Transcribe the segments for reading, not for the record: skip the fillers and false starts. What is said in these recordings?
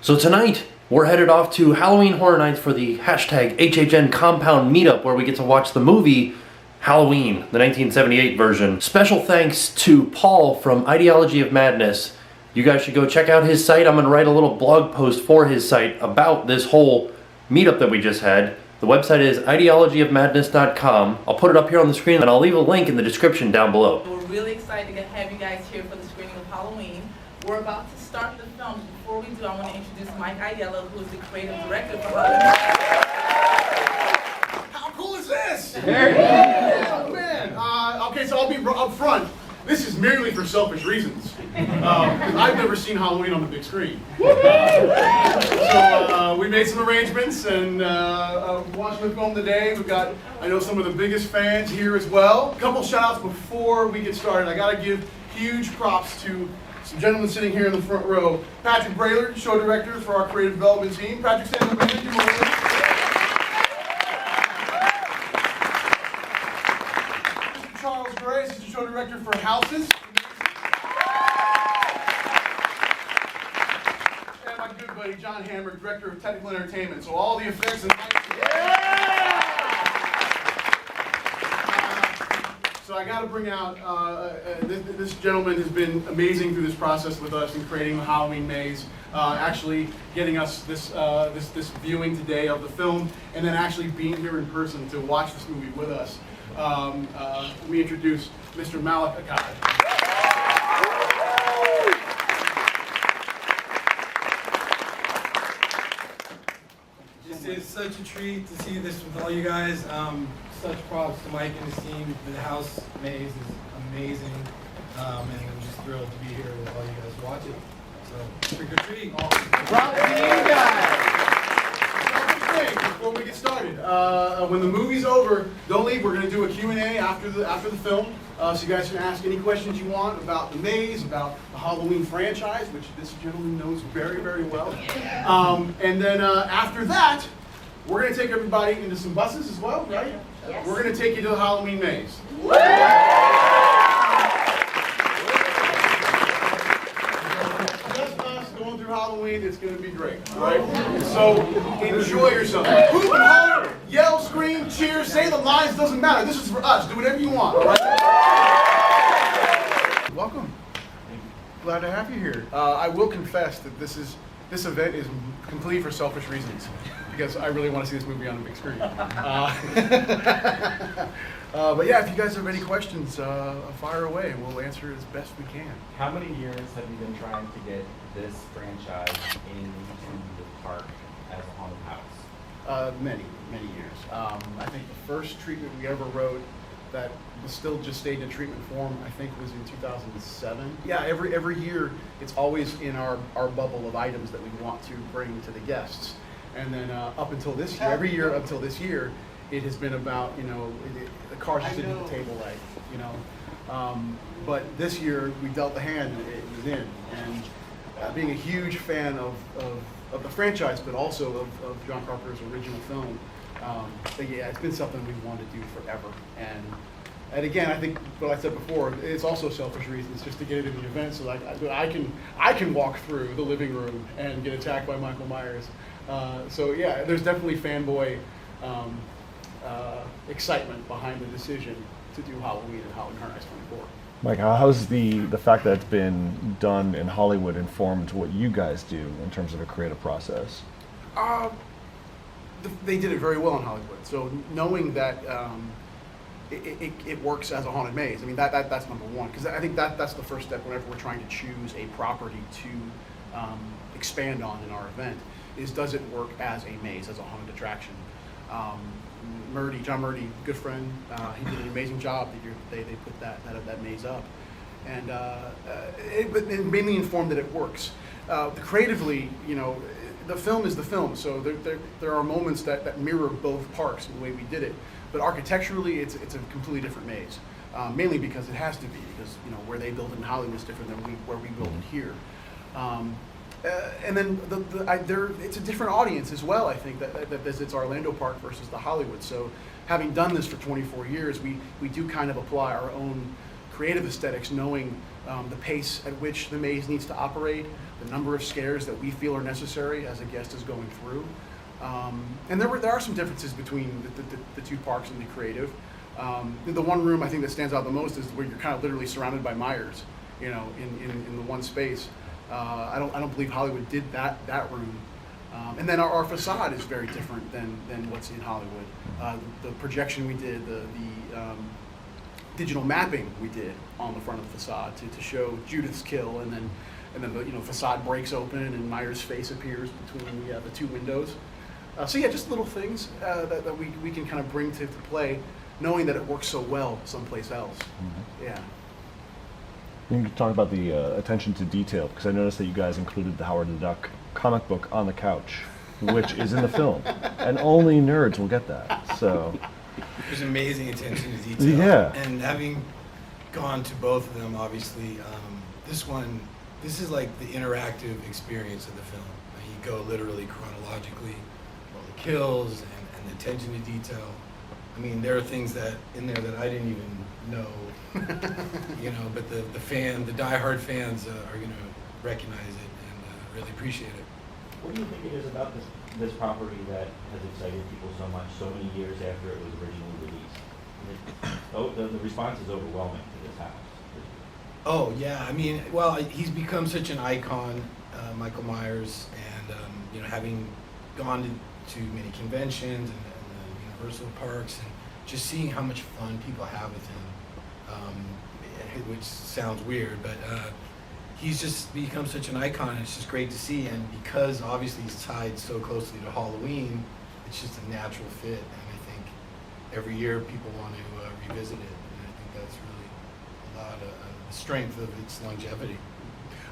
So tonight, we're headed off to Halloween Horror Nights for the hashtag HHN Compound Meetup, where we get to watch the movie Halloween, the 1978 version. Special thanks to Paul from Ideology of Madness. You guys should go check out his site. I'm going to write a little blog post for his site about this whole meetup that we just had. The website is ideologyofmadness.com. I'll put it up here on the screen, and I'll leave a link in the description down below. We're really excited to have you guys here for the screening of Halloween. We're about to start the film. Before we do, I want to introduce Mike Aiello, who is the creative director for Halloween. How cool is this? Very good. Oh man. Okay, so I'll be up front. This is merely for selfish reasons. I've never seen Halloween on the big screen. So we made some arrangements and watching the film today. We've got, I know, some of the biggest fans here as well. A couple shout outs before we get started. I gotta give huge props to some gentlemen sitting here in the front row. Patrick Braylard, show director for our creative development team. Patrick, stand up and give him a wave. Charles Gray, assistant show director for Houses. And my good buddy John Hammer, director of technical entertainment. So all the effects and lights. So I got to bring out this gentleman has been amazing through this process with us in creating the Halloween maze, actually getting us this viewing today of the film, and then actually being here in person to watch this movie with us. Let me introduce Mr. Malek Akkad. This is such a treat to see this with all you guys. Such props to Mike and his team. The house maze is amazing, and I'm just thrilled to be here with all you guys to watch it. So, trick or treat. Props to you guys. Before we get started, when the movie's over, don't leave. We're going to do a Q&A after the film, so you guys can ask any questions you want about the maze, about the Halloween franchise, which this gentleman knows very, very well. And then after that, we're going to take everybody into some buses as well, right? Yes. We're going to take you to the Halloween maze. Just us going through Halloween, it's going to be great, all right? So enjoy yourself. Hoop and holler, yell, scream, cheer, say the lines, doesn't matter. This is for us. Do whatever you want, all right? Welcome. Glad to have you here. I will confess that this event is completely for selfish reasons, because I really want to see this movie on the big screen. But yeah, if you guys have any questions, fire away and we'll answer as best we can. How many years have you been trying to get this franchise into the park as a haunted house? Many years. I think the first treatment we ever wrote that was still just stayed in treatment form, I think, was in 2007. Yeah, every year it's always in our bubble of items that we want to bring to the guests. And then up until this year, every year until this year, it has been about, the cards just didn't hit the table right, But this year we dealt the hand and it was in. And being a huge fan of the franchise, but also of John Carpenter's original film, yeah, it's been something we've wanted to do forever. And again, I think what I said before, it's also selfish reasons, just to get it in the event, so like I can walk through the living room and get attacked by Michael Myers. So yeah, there's definitely fanboy excitement behind the decision to do Halloween and Halloween Horror Nights 24. Mike, how's the fact that it's been done in Hollywood informed what you guys do in terms of a creative process? They did it very well in Hollywood. So knowing that it works as a haunted maze, I mean that's number one, because I think that's the first step whenever we're trying to choose a property to expand on in our event, is does it work as a maze, as a haunted attraction? John Murdy, good friend, he did an amazing job. They put that maze up, and it mainly informed that it works. Creatively, the film is the film, so there are moments that mirror both parks in the way we did it. But architecturally, it's a completely different maze, mainly because it has to be, because where they build it in Hollywood is different than where we build it here. And then it's a different audience as well, I think, that visits Orlando Park versus the Hollywood. So having done this for 24 years, we do kind of apply our own creative aesthetics, knowing the pace at which the maze needs to operate, the number of scares that we feel are necessary as a guest is going through. And there are some differences between the two parks and the creative. The one room I think that stands out the most is where you're kind of literally surrounded by Myers, in the one space. I don't believe Hollywood did that room. And then our facade is very different than what's in Hollywood. The projection we did, the digital mapping we did on the front of the facade to show Judith's kill, and then the facade breaks open and Myers' face appears between the two windows. So yeah, just little things that we can kind of bring to play, knowing that it works so well someplace else. Mm-hmm. Yeah. You can talk about the attention to detail, because I noticed that you guys included the Howard the Duck comic book on the couch, which is in the film, and only nerds will get that. So there's amazing attention to detail. Yeah. And having gone to both of them, obviously, this is like the interactive experience of the film. You go literally chronologically, all the kills and the attention to detail. I mean, there are things that in there that I didn't even know, but the diehard fans are going to recognize it and really appreciate it. What do you think it is about this property that has excited people so much so many years after it was originally released? The response is overwhelming to this house. Oh yeah, I mean, well, he's become such an icon, Michael Myers, and having gone to many conventions and the Universal parks, and just seeing how much fun people have with him, which sounds weird, but he's just become such an icon. It's just great to see, and because obviously he's tied so closely to Halloween, it's just a natural fit, and I think every year people want to revisit it, and I think that's really a lot of the strength of its longevity.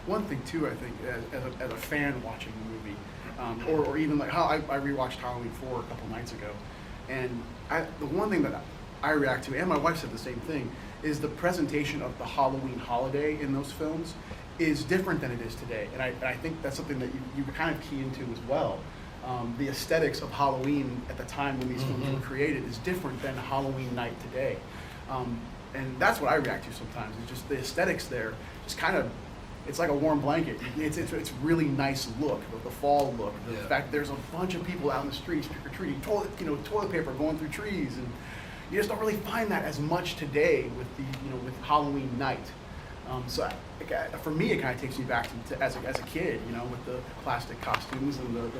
One thing too, I think, as a fan watching the movie, or even like how I rewatched Halloween 4 a couple nights ago, and the one thing that I react to, and my wife said the same thing, is the presentation of the Halloween holiday in those films is different than it is today, and I think that's something that you kind of key into as well. The aesthetics of Halloween at the time when these films were created is different than Halloween night today, and that's what I react to sometimes. It's just the aesthetics there, just kind of, it's like a warm blanket. It's really nice look, the fall look. The fact there's a bunch of people out in the streets trick or treating, toilet paper going through trees, and you just don't really find that as much today with with Halloween night. So for me, it kind of takes me back to as a kid, with the plastic costumes and the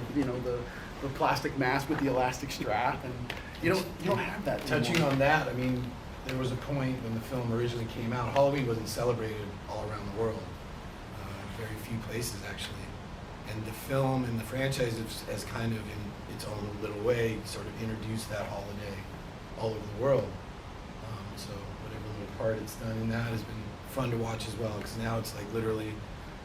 plastic mask with the elastic strap, and you don't have that anymore. Touching on that, I mean, there was a point when the film originally came out, Halloween wasn't celebrated all around the world. Very few places actually, and the film and the franchise has kind of in its own little way sort of introduced that holiday all over the world. So whatever little part it's done in that has been fun to watch as well, because now it's like literally,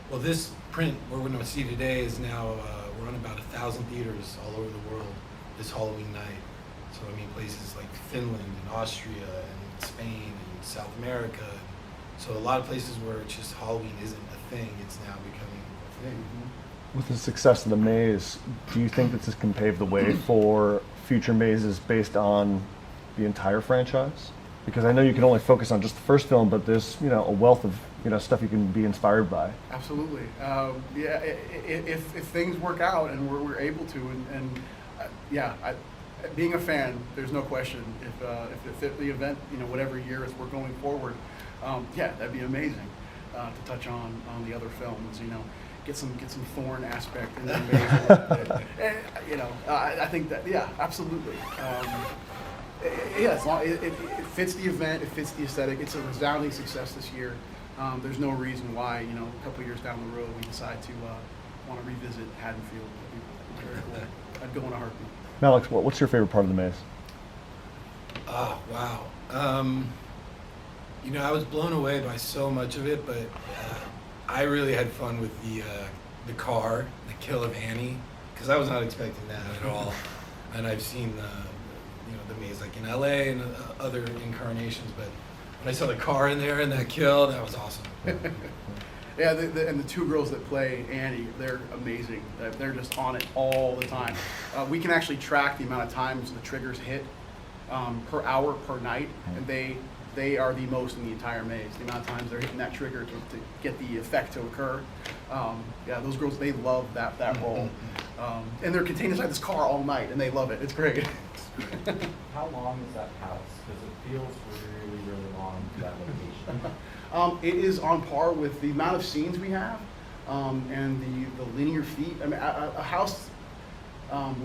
well, this print we're going to see today is now we're on about 1,000 theaters all over the world this Halloween night. So I mean, places like Finland and Austria and Spain and South America. So a lot of places where it's just Halloween isn't a thing, it's now becoming a thing. With the success of the maze, do you think that this can pave the way for future mazes based on the entire franchise? Because I know you can only focus on just the first film, but there's a wealth of stuff you can be inspired by. Absolutely. If things work out and we're able to, being a fan, there's no question. If the event, whatever year we're going forward, that'd be amazing to touch on the other films. Get some Thorn aspect in the maze. And, I think that absolutely. As long it fits the event, it fits the aesthetic. It's a resounding success this year. There's no reason why a couple years down the road we decide to want to revisit Haddonfield. That'd be very cool. I'd go in a heartbeat. Malek, what's your favorite part of the maze? Oh wow. I was blown away by so much of it, but I really had fun with the car, the kill of Annie, because I was not expecting that at all. And I've seen the maze like in LA and other incarnations, but when I saw the car in there and that kill, that was awesome. Yeah, and the two girls that play Annie, they're amazing. They're just on it all the time. We can actually track the amount of times the triggers hit per hour, per night, and they they are the most in the entire maze. The amount of times they're hitting that trigger to get the effect to occur. Yeah, those girls, they love that role. And they're contained inside this car all night, and they love it. It's great. How long is that house? Because it feels really, really long to that location. It is on par with the amount of scenes we have, and the linear feet. I mean, a house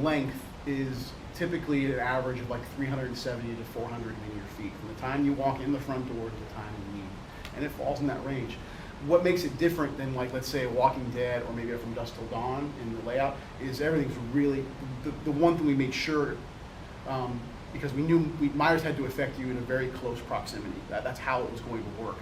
length is typically an average of like 370 to 400 linear feet from the time you walk in the front door to the time you leave, and it falls in that range. What makes it different than, like, let's say, a Walking Dead or maybe a From Dusk Till Dawn in the layout is everything's really, the one thing we made sure, because we knew Myers had to affect you in a very close proximity. That's how it was going to work.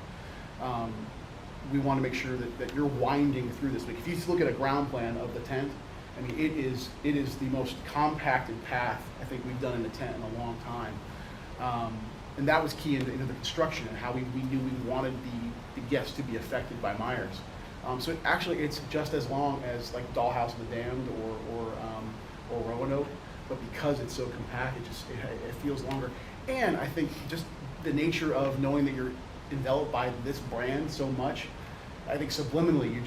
We want to make sure that you're winding through this. Like, if you look at a ground plan of the tent, I mean, it is the most compacted path I think we've done in a tent in a long time. And that was key into the construction and how we knew we wanted the guests to be affected by Myers. So it's just as long as like Dollhouse and the Damned or Roanoke, but because it's so compact, it feels longer. And I think just the nature of knowing that you're enveloped by this brand so much, I think subliminally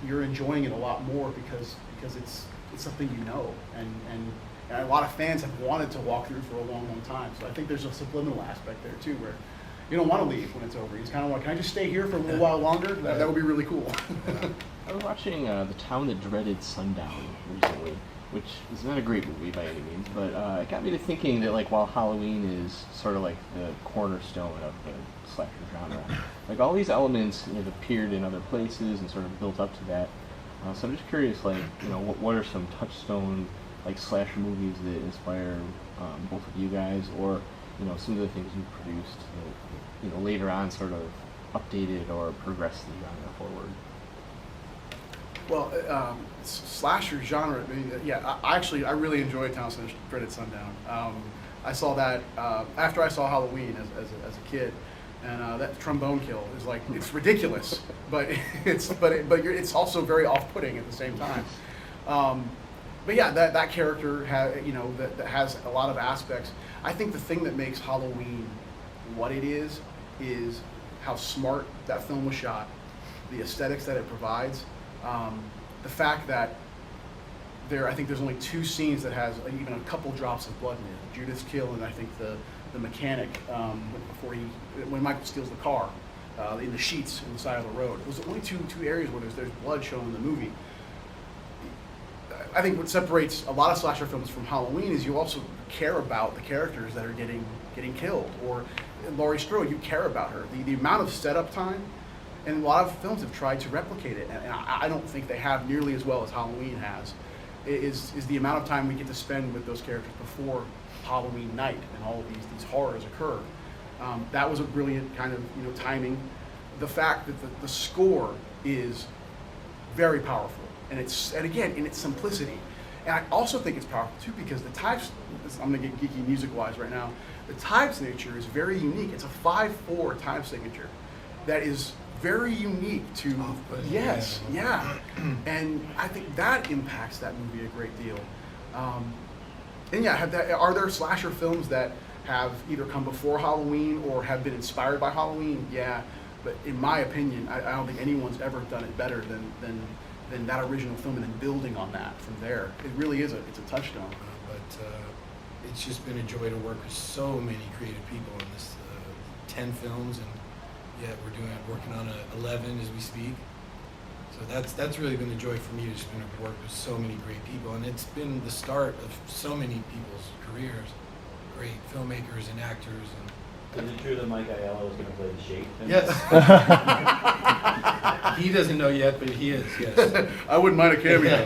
you're enjoying it a lot more because it's something you know, and a lot of fans have wanted to walk through for a long time. So I think there's a subliminal aspect there too, where you don't want to leave when it's over. It's kind of like, can I just stay here for a little while longer? That would be really cool. I was watching The Town That Dreaded Sundown recently, which is not a great movie by any means, but it got me to thinking that, like, while Halloween is sort of like the cornerstone of the slasher genre, like, all these elements have appeared in other places and sort of built up to that. So I'm just curious, like, what are some touchstone, like, slasher movies that inspire both of you guys, or some of the things you produced that later on sort of updated or progressed the genre forward? Well, slasher genre, I mean, yeah, I really enjoyed Town That Dreaded Sundown. I saw that after I saw Halloween as a kid, and that trombone kill is like, it's ridiculous, but it's also very off-putting at the same time. But yeah, that character that has a lot of aspects. I think the thing that makes Halloween what it is how smart that film was shot, the aesthetics that it provides, the fact that I think there's only 2 scenes that has even a couple drops of blood in it. Judith's kill, and I think the mechanic when Michael steals the car in the sheets on the side of the road. Those are only two areas where there's blood shown in the movie. I think what separates a lot of slasher films from Halloween is you also care about the characters that are getting killed. Or Laurie Strode, you care about her. The amount of setup time, and a lot of films have tried to replicate it, and I don't think they have nearly as well as Halloween has, is the amount of time we get to spend with those characters before Halloween night and all of these horrors occur. That was a brilliant kind of timing. The fact that the score is very powerful, and again in its simplicity. And I also think it's powerful too because the types, I'm gonna get geeky music-wise right now, the time signature is very unique. It's a 5/4 time signature that is very unique to, yes, yeah. And I think that impacts that movie a great deal. And yeah, are there slasher films that have either come before Halloween or have been inspired by Halloween? Yeah, but in my opinion, I don't think anyone's ever done it better than that original film, and then building on that from there. It really is it's a touchstone. But it's just been a joy to work with so many creative people on this 10 films, and yet we're working on 11 as we speak. So that's really been the joy for me, to just been to work with so many great people, and it's been the start of so many people's careers, great filmmakers and actors. Is it true that Mike Aiello is going to play the Shake? Yes. He doesn't know yet, but he is, yes. I wouldn't mind a cameo.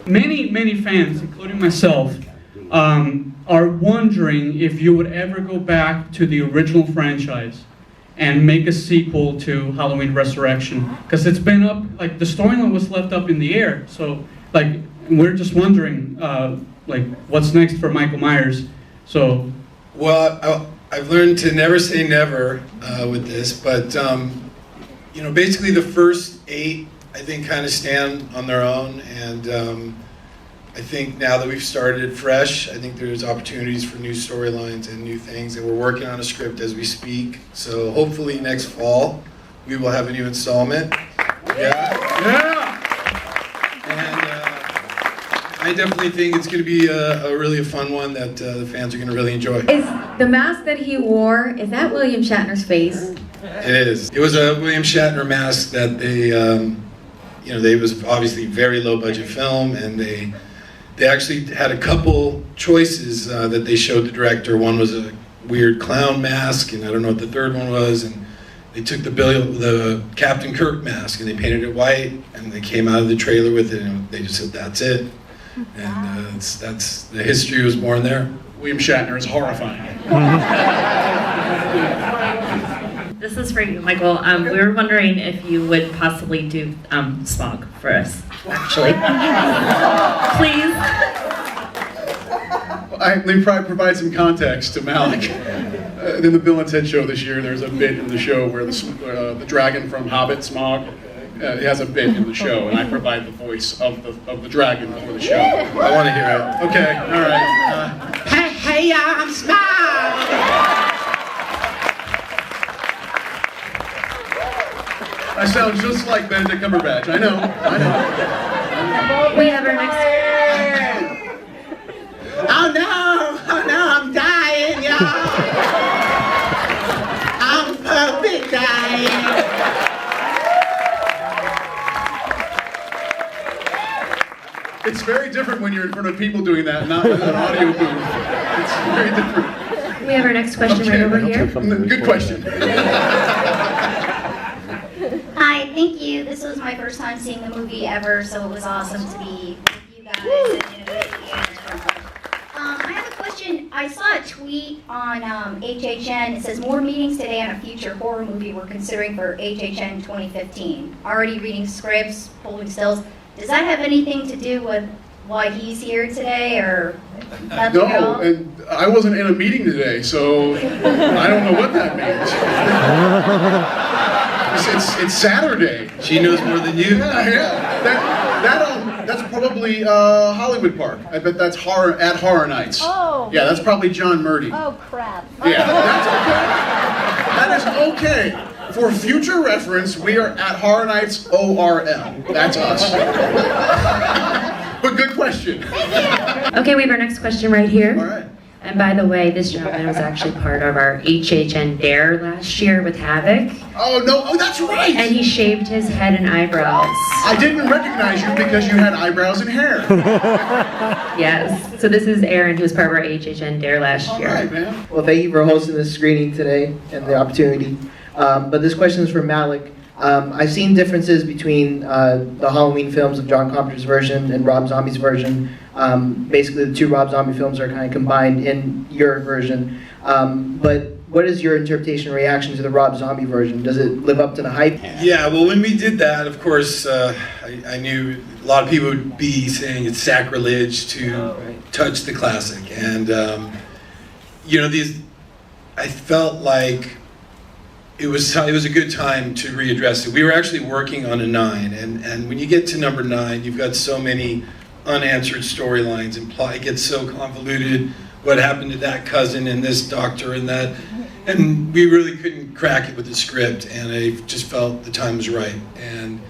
Many fans, including myself, are wondering if you would ever go back to the original franchise and make a sequel to Halloween Resurrection, because it's been up, like, the storyline was left up in the air. So, like, we're just wondering, like, what's next for Michael Myers. So, well, I've learned to never say never with this, but basically the first 8, I think, kind of stand on their own, and I think now that we've started it fresh, I think there's opportunities for new storylines and new things, and we're working on a script as we speak. So hopefully next fall, we will have a new installment. Yeah. And I definitely think it's going to be a really fun one that the fans are going to really enjoy. Is the mask that he wore, is that William Shatner's face? It is. It was a William Shatner mask that they, they was obviously a very low budget film, and they actually had a couple choices that they showed the director. One was a weird clown mask, and I don't know what the third one was. And they took the Captain Kirk mask and they painted it white, and they came out of the trailer with it, and they just said, "That's it." And that's the history was born there. William Shatner is horrifying. This is for you, Michael. We were wondering if you would possibly do Smog for us, actually. Please. Let me provide some context to Malek. In the Bill and Ted show this year, there's a bit in the show where the dragon from Hobbit, Smog, he has a bit in the show, and I provide the voice of the dragon for the show. I want to hear it. Okay, all right. Hey, I'm Smog! I sound just like Benedict Cumberbatch. I know. We have our next. Oh no, I'm dying, y'all. I'm puppet dying. It's very different when you're in front of people doing that, not in an audio booth. It's very different. We have our next question right over here. Good question. Hi, thank you. This was my first time seeing the movie ever, so it was awesome to be with you guys and in a good I have a question. I saw a tweet on HHN. It says, more meetings today on a future horror movie we're considering for HHN 2015. Already reading scripts, holding stills. Does that have anything to do with why he's here today, or nothing at all? No, and I wasn't in a meeting today, so I don't know what that means. It's Saturday. She knows more than you. Yeah. That's probably Hollywood Park. I bet that's at Horror Nights. Oh. Yeah, that's probably John Murdy. Oh, crap. Yeah, that's okay. That is okay. For future reference, we are at Horror Nights ORL. That's us. But good question. Okay, we have our next question right here. All right. And by the way, this gentleman was actually part of our HHN Dare last year with Havoc. Oh, no. Oh, that's right. And he shaved his head and eyebrows. I didn't recognize you because you had eyebrows and hair. Yes. So this is Aaron, who was part of our HHN Dare last year. All right, man. Well, thank you for hosting this screening today and the opportunity. But this question is for Malek. I've seen differences between the Halloween films of John Carpenter's version and Rob Zombie's version. Basically, the two Rob Zombie films are kind of combined in your version. But what is your interpretation and reaction to the Rob Zombie version? Does it live up to the hype? Yeah, well, when we did that, of course, I knew a lot of people would be saying it's sacrilege to touch the classic. And, I felt like it was a good time to readdress it. We were actually working on a 9, and when you get to number 9, you've got so many unanswered storylines, and it gets so convoluted. What happened to that cousin and this doctor and that, and we really couldn't crack it with the script. And I just felt the time was right. And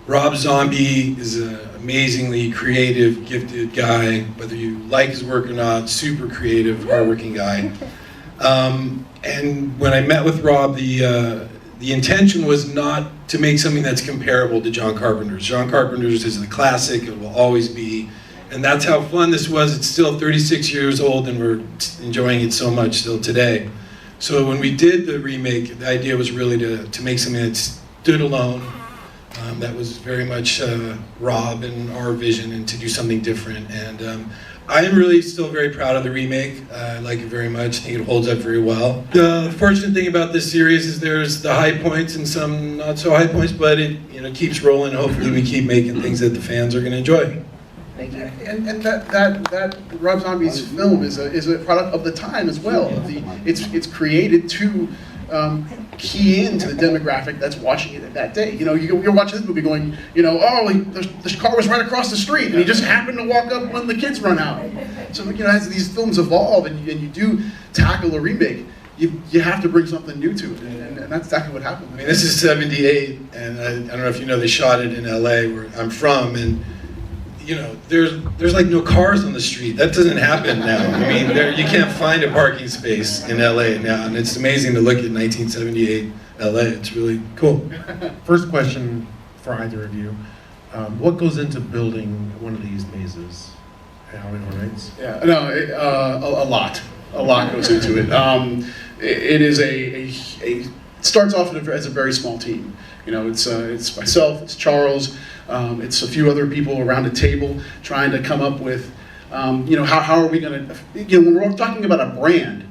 Rob Zombie is an amazingly creative, gifted guy. Whether you like his work or not, super creative, hardworking guy. And when I met with Rob, the intention was not to make something that's comparable to John Carpenter's. John Carpenter's is the classic, it will always be. And that's how fun this was. It's still 36 years old and we're enjoying it so much still today. So when we did the remake, the idea was really to make something that stood alone. That was very much Rob and our vision, and to do something different. And I am really still very proud of the remake. I like it very much. I think it holds up very well. The fortunate thing about this series is there's the high points and some not so high points, but it keeps rolling. Hopefully we keep making things that the fans are going to enjoy. Thank you. And that Rob Zombie's film is a product of the time as well. It's created to key into the demographic that's watching it that day. You know, you're watching this movie going, you know, oh, the car was right across the street, and he just happened to walk up when the kids run out. So, you know, as these films evolve and you do tackle a remake, you have to bring something new to it, and that's exactly what happened. I mean, this is '78, and I don't know if you know, they shot it in LA, where I'm from, and you know, there's like no cars on the street. That doesn't happen now. I mean, you can't find a parking space in LA now, and it's amazing to look at 1978 LA. It's really cool. First question for either of you: what goes into building one of these mazes? Halloween Horror Nights? Yeah, no, a lot. A lot goes into it. It is it starts off as a very small team. You know, it's myself, it's Charles, it's a few other people around a table trying to come up with, you know, how are we going to, you know, when we're talking about a brand,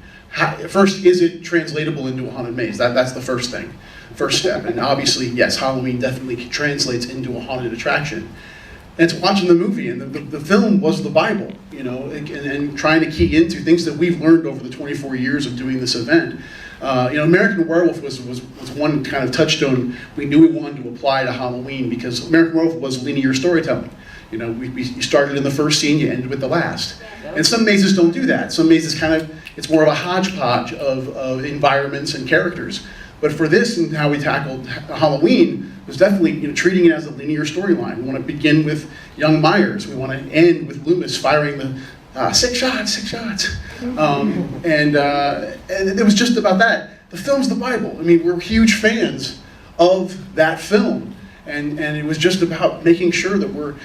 first, is it translatable into a haunted maze? That's the first thing, first step. And obviously, yes, Halloween definitely translates into a haunted attraction. And it's watching the movie, and the film was the Bible, you know, and trying to key into things that we've learned over the 24 years of doing this event. You know, American Werewolf was one kind of touchstone we knew we wanted to apply to Halloween, because American Werewolf was linear storytelling. You know, you started in the first scene, you ended with the last. And some mazes don't do that. Some mazes it's more of a hodgepodge of environments and characters. But for this and how we tackled Halloween was definitely, you know, treating it as a linear storyline. We want to begin with young Myers. We want to end with Loomis firing the 6 shots. And it was just about that. The film's the Bible. I mean, we're huge fans of that film. And it was just about making sure that we're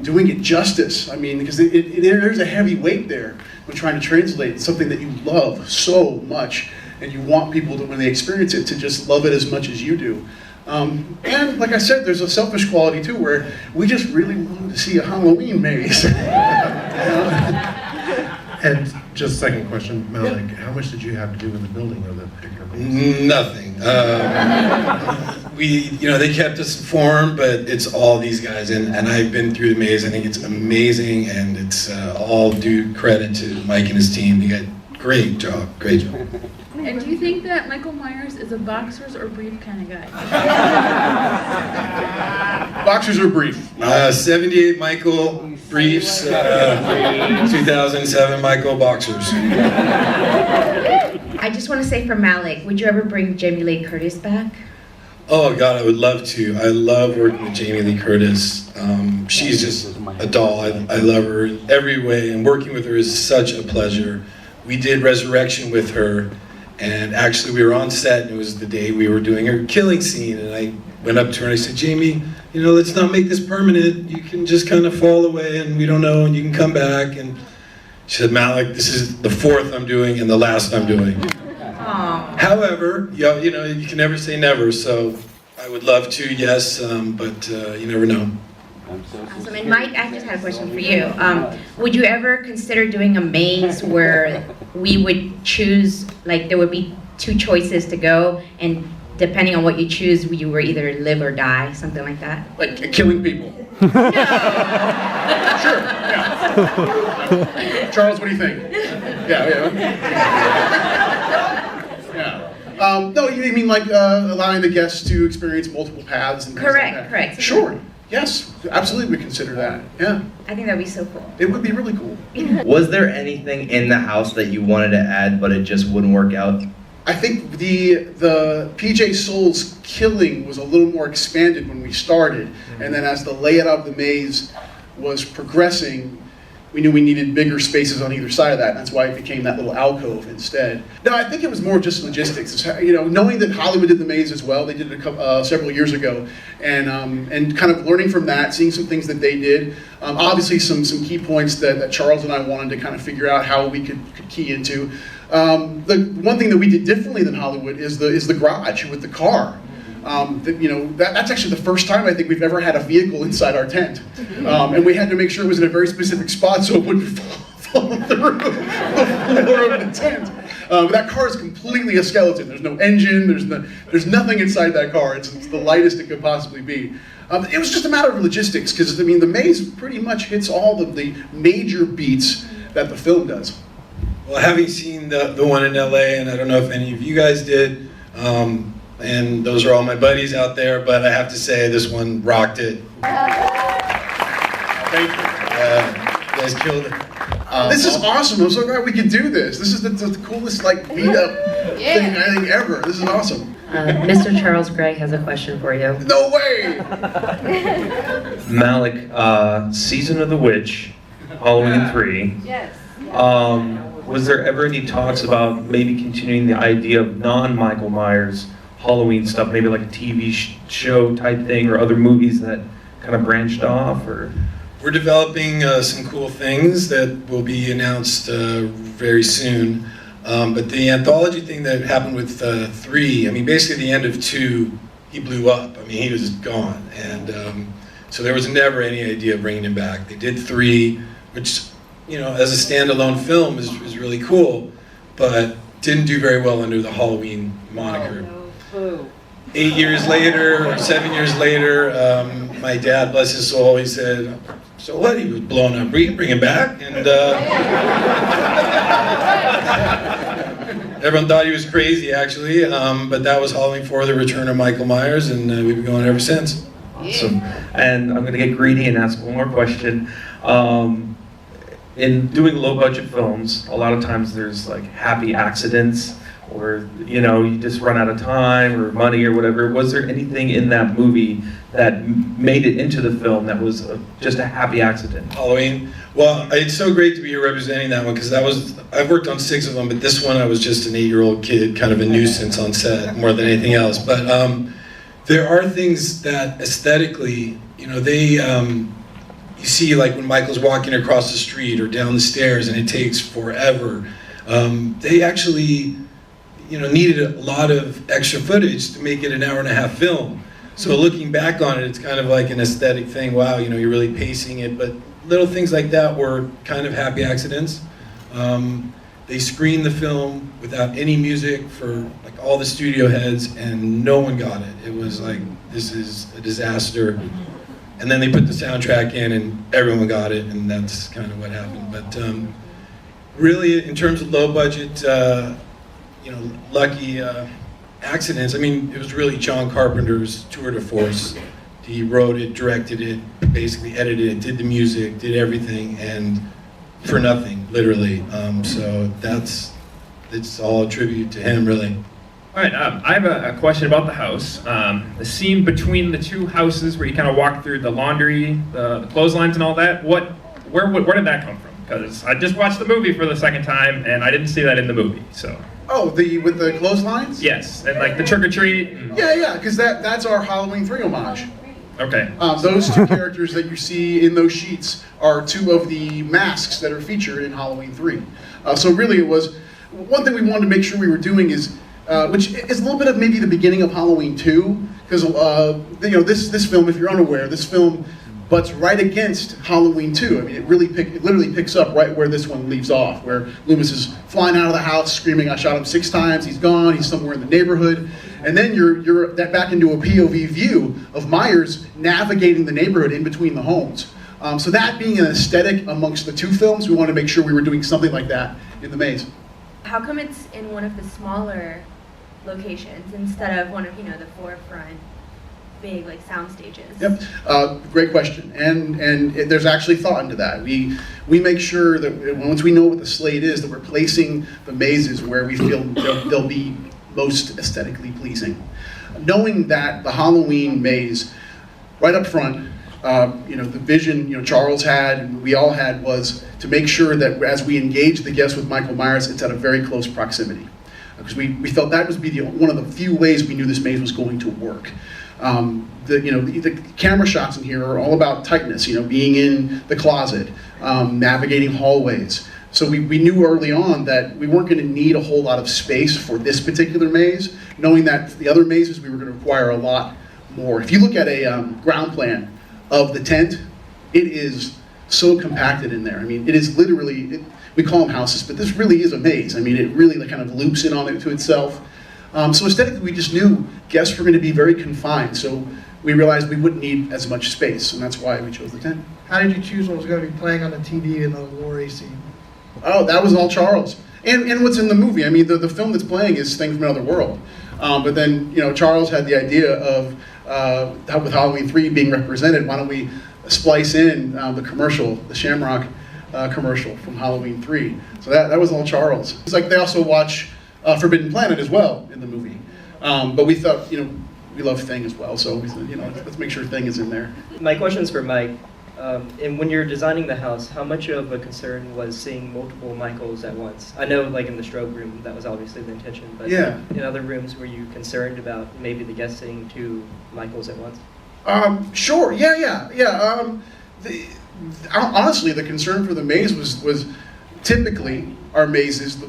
doing it justice. I mean, because there's a heavy weight there when trying to translate something that you love so much. And you want people to, when they experience it, to just love it as much as you do. And like I said, there's a selfish quality too, where we just really wanted to see a Halloween maze. And just second question, Malek, how much did you have to do in the building of the particular maze? Nothing. You know, they kept us informed, but it's all these guys, and I've been through the maze. I think it's amazing, and it's all due credit to Mike and his team. You got great job. And do you think that Michael Myers is a boxers or brief kind of guy? Boxers or brief? 78 Michael, briefs. 2007 Michael, boxers. I just want to say for Malek, would you ever bring Jamie Lee Curtis back? Oh God, I would love to. I love working with Jamie Lee Curtis. She's just a doll. I love her in every way, and working with her is such a pleasure. We did Resurrection with her, and actually we were on set, and it was the day we were doing her killing scene, and I went up to her and I said, Jamie, you know, let's not make this permanent. You can just kind of fall away, and we don't know, and you can come back. And she said, Malek, this is the 4th I'm doing and the last I'm doing. Aww. However, you know, you can never say never, so I would love to, yes, but you never know. Awesome. And Mike, I just had a question for you. Would you ever consider doing a maze where we would choose, like there would be 2 choices to go, and depending on what you choose, you were either live or die, something like that? Like killing people? No. Sure, yeah. Charles, what do you think? Yeah. No, you mean like allowing the guests to experience multiple paths and things like that? Correct. Sure. Yes, absolutely, we consider that. Yeah. I think that'd be so cool. It would be really cool. Was there anything in the house that you wanted to add, but it just wouldn't work out? I think the PJ Souls killing was a little more expanded when we started, and then as the layout of the maze was progressing, we knew we needed bigger spaces on either side of that, and that's why it became that little alcove instead. No, I think it was more just logistics. It's, you know, knowing that Hollywood did the maze as well, they did it several years ago, and kind of learning from that, seeing some things that they did. Obviously, some key points that Charles and I wanted to kind of figure out how we could key into. The one thing that we did differently than Hollywood is the garage with the car. You know, that's actually the first time I think we've ever had a vehicle inside our tent, and we had to make sure it was in a very specific spot so it wouldn't fall through the floor of the tent. But that car is completely a skeleton. There's no engine. There's nothing inside that car. It's the lightest it could possibly be. It was just a matter of logistics, because I mean the maze pretty much hits all of the major beats that the film does. Well, having seen the one in LA, and I don't know if any of you guys did, And those are all my buddies out there, but I have to say this one rocked it. Thank you. You guys killed it. This is awesome. I'm so glad we could do this. This is the coolest like meetup thing I think ever. This is awesome. Mr. Charles Gregg has a question for you. No way! Malek, Season of the Witch, Halloween 3. Yes. Was there ever any talks about maybe continuing the idea of non-Michael Myers Halloween stuff, maybe like a TV show type thing or other movies that kind of branched off? Or We're developing some cool things that will be announced very soon. But the anthology thing that happened with 3, I mean, basically the end of 2, he blew up. I mean, he was gone. And so there was never any idea of bringing him back. They did 3, which, you know, as a standalone film is really cool, but didn't do very well under the Halloween moniker. 8 years later, or 7 years later, my dad, bless his soul, he said, "So what? He was blown up. Bring him back." And everyone thought he was crazy, actually. But that was Halloween 4, The Return of Michael Myers, and we've been going ever since. Awesome. And I'm going to get greedy and ask one more question. In doing low-budget films, a lot of times there's like happy accidents, or you know, you just run out of time or money or whatever. Was there anything in that movie that made it into the film that was just a happy accident? Halloween. Well, it's so great to be here representing that one, because I've worked on 6 of them, but this one I was just an 8-year-old kid, kind of a nuisance on set more than anything else. But there are things that aesthetically, you know, you see, like when Michael's walking across the street or down the stairs and it takes forever. They actually, you know, needed a lot of extra footage to make it an 1.5-hour film. So looking back on it, it's kind of like an aesthetic thing. Wow, you know, you're really pacing it. But little things like that were kind of happy accidents. They screened the film without any music for like all the studio heads, and no one got it. It was like, this is a disaster. And then they put the soundtrack in and everyone got it, and that's kind of what happened. But really, in terms of low budget, you know, lucky accidents, I mean, it was really John Carpenter's tour de force. He wrote it, directed it, basically edited it, did the music, did everything, and for nothing, literally. So it's all a tribute to him, really. All right, I have a question about the house. The scene between the 2 houses where you kind of walk through the laundry, the clotheslines and all that, where did that come from? Because I just watched the movie for the 2nd time and I didn't see that in the movie, so. Oh, with the clotheslines? Yes, and like the trick or treat. Yeah, because that's our Halloween 3 homage. Okay. Those 2 characters that you see in those sheets are 2 of the masks that are featured in Halloween 3. So really it was, one thing we wanted to make sure we were doing is, which is a little bit of maybe the beginning of Halloween 2, because you know, this film, if you're unaware, this film butts right against Halloween 2. I mean, it literally picks up right where this one leaves off, where Loomis is flying out of the house, screaming, "I shot him 6 times, he's gone, he's somewhere in the neighborhood." And then you're back into a POV view of Myers navigating the neighborhood in between the homes. So that being an aesthetic amongst the 2 films, we wanted to make sure we were doing something like that in The Maze. How come it's in one of the smaller locations instead of one of, you know, the forefront big like sound stages? Yep, great question, and there's actually thought into that. We make sure that once we know what the slate is, that we're placing the mazes where we feel they'll be most aesthetically pleasing. Knowing that the Halloween maze, right up front, you know, the vision, you know, Charles had and we all had was to make sure that as we engage the guests with Michael Myers, it's at a very close proximity, because we felt that would be one of the few ways we knew this maze was going to work. The camera shots in here are all about tightness, you know, being in the closet, navigating hallways. So we knew early on that we weren't going to need a whole lot of space for this particular maze, knowing that for the other mazes we were going to require a lot more. If you look at a ground plan of the tent, it is so compacted in there. I mean, it is literally, we call them houses, but this really is a maze. I mean, it really kind of loops in on it to itself. So aesthetically, we just knew guests were going to be very confined, so we realized we wouldn't need as much space, and that's why we chose the tent. How did you choose what was going to be playing on the TV in the lower AC? Oh, that was all Charles. And what's in the movie. I mean, the film that's playing is Thing from Another World. But then, Charles had the idea of, with Halloween 3 being represented, why don't we splice in the commercial, the Shamrock commercial from Halloween 3. So that was all Charles. It's like they also watch Forbidden Planet as well in the movie. But we thought, we love Thing as well, so we said, let's make sure Thing is in there. My question is for Mike. And when you're designing the house, how much of a concern was seeing multiple Michaels at once? I know, like in the strobe room, that was obviously the intention, but yeah. In other rooms, were you concerned about maybe the guests seeing 2 Michaels at once? Sure. Yeah. Honestly, the concern for the maze was typically our mazes,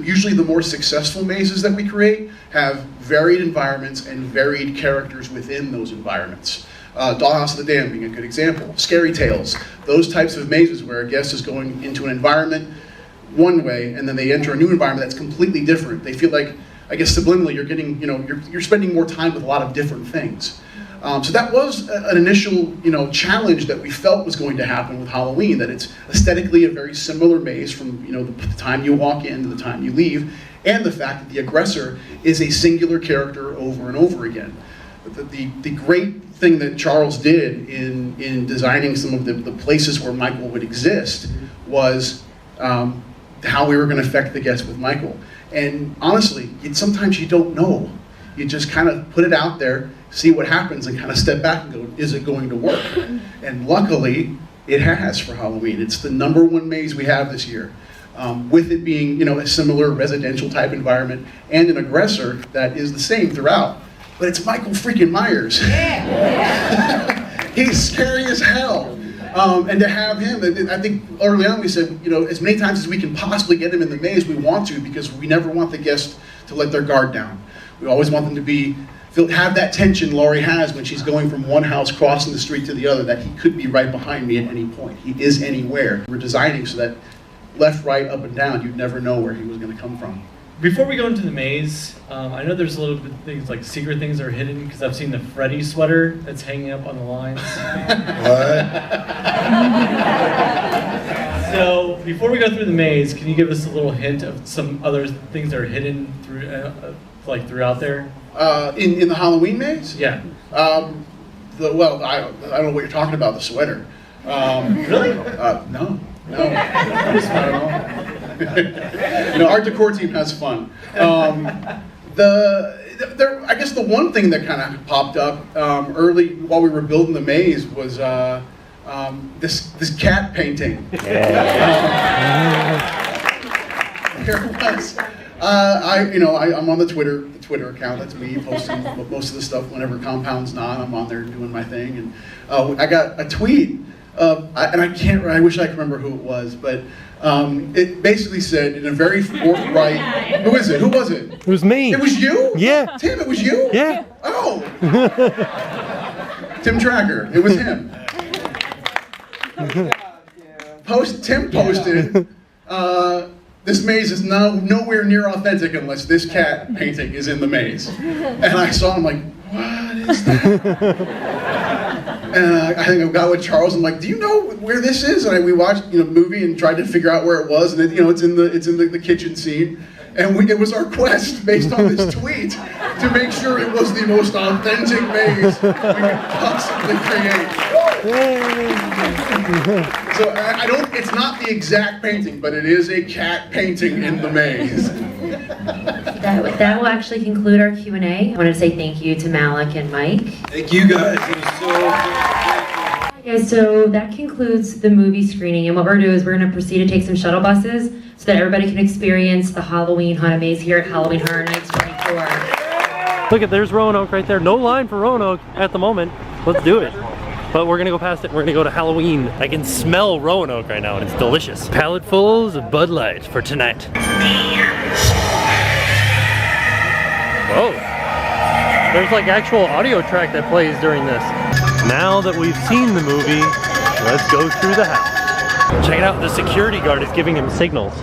usually the more successful mazes that we create, have varied environments and varied characters within those environments. Dollhouse of the Damned being a good example. Scary Tales, those types of mazes where a guest is going into an environment one way and then they enter a new environment that's completely different. They feel like, I guess subliminally, you're getting, you're spending more time with a lot of different things. So that was an initial, challenge that we felt was going to happen with Halloween, that it's aesthetically a very similar maze from, the time you walk in to the time you leave, and the fact that the aggressor is a singular character over and over again. The great thing that Charles did in designing some of the places where Michael would exist was how we were going to affect the guests with Michael. And honestly, sometimes you don't know. You just kind of put it out there, see what happens, and kind of step back and go, is it going to work? And luckily, it has for Halloween. It's the #1 maze we have this year. With it being, a similar residential type environment and an aggressor that is the same throughout. But it's Michael freaking Myers. He's scary as hell. And to have him, I think early on we said, as many times as we can possibly get him in the maze, we want to, because we never want the guest to let their guard down. We always want them to have that tension Laurie has when she's going from one house crossing the street to the other, that he could be right behind me at any point. He is anywhere. We're designing so that left, right, up, and down, you'd never know where he was going to come from. Before we go into the maze, I know there's a little bit of things like secret things that are hidden, because I've seen the Freddy sweater that's hanging up on the lines. So before we go through the maze, can you give us a little hint of some other things that are hidden throughout there? In the Halloween maze? Yeah. I don't know what you're talking about, the sweater. Really? No. Not at all. Our decor team has fun. I guess the one thing that kind of popped up early while we were building the maze was this cat painting. Here it was. I'm on the Twitter account. That's me posting most of the stuff whenever Compound's not. I'm on there doing my thing, and I got a tweet. I wish I could remember who it was, but it basically said in a very forthright. Who is it? Who was it? It was me. It was you? Yeah. Tim, it was you? Yeah. Oh. TheTimTracker. It was him. Tim posted. This maze is nowhere near authentic unless this cat painting is in the maze. And I saw him like, what is that? And I think I got with Charles. I'm like, do you know where this is? And we watched a movie and tried to figure out where it was. And it's in the kitchen scene. And it was our quest based on this tweet to make sure it was the most authentic maze we could possibly create. So it's not the exact painting, but it is a cat painting in the maze. That will actually conclude our Q&A. I want to say thank you to Malek and Mike. Thank you guys. It was so good. Yeah, so that concludes the movie screening, and what we're going to do is we're going to proceed to take some shuttle buses so that everybody can experience the Halloween Haunted Maze here at Halloween Horror Nights 24. Look, there's Roanoke right there. No line for Roanoke at the moment. Let's do it. But we're gonna go past it. We're gonna go to Halloween. I can smell Roanoke right now, and it's delicious. Paletfuls of Bud Light for tonight. Whoa. There's like actual audio track that plays during this. Now that we've seen the movie, let's go through the house. Check it out, the security guard is giving him signals.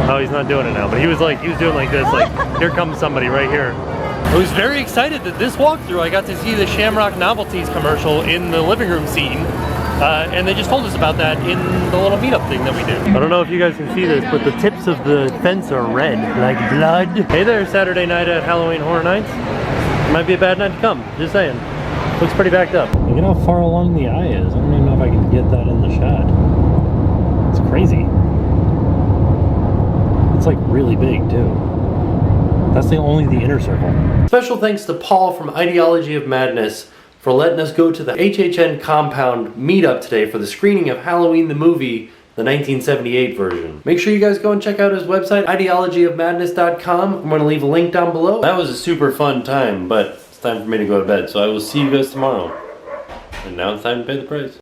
Oh, he's not doing it now, but he was doing like this, like, here comes somebody right here. I was very excited that this walkthrough, I got to see the Shamrock Novelties commercial in the living room scene. And they just told us about that in the little meetup thing that we do. I don't know if you guys can see this, but the tips of the fence are red, like blood. Hey there, Saturday night at Halloween Horror Nights. It might be a bad night to come, just saying. Looks pretty backed up. Look at how far along the eye is. I don't even know if I can get that in the shot. It's crazy. It's like really big too. That's only the inner circle. Special thanks to Paul from Ideology of Madness for letting us go to the HHN compound meetup today for the screening of Halloween the movie, the 1978 version. Make sure you guys go and check out his website, ideologyofmadness.com. I'm going to leave a link down below. That was a super fun time, but it's time for me to go to bed, so I will see you guys tomorrow. And now it's time to pay the price.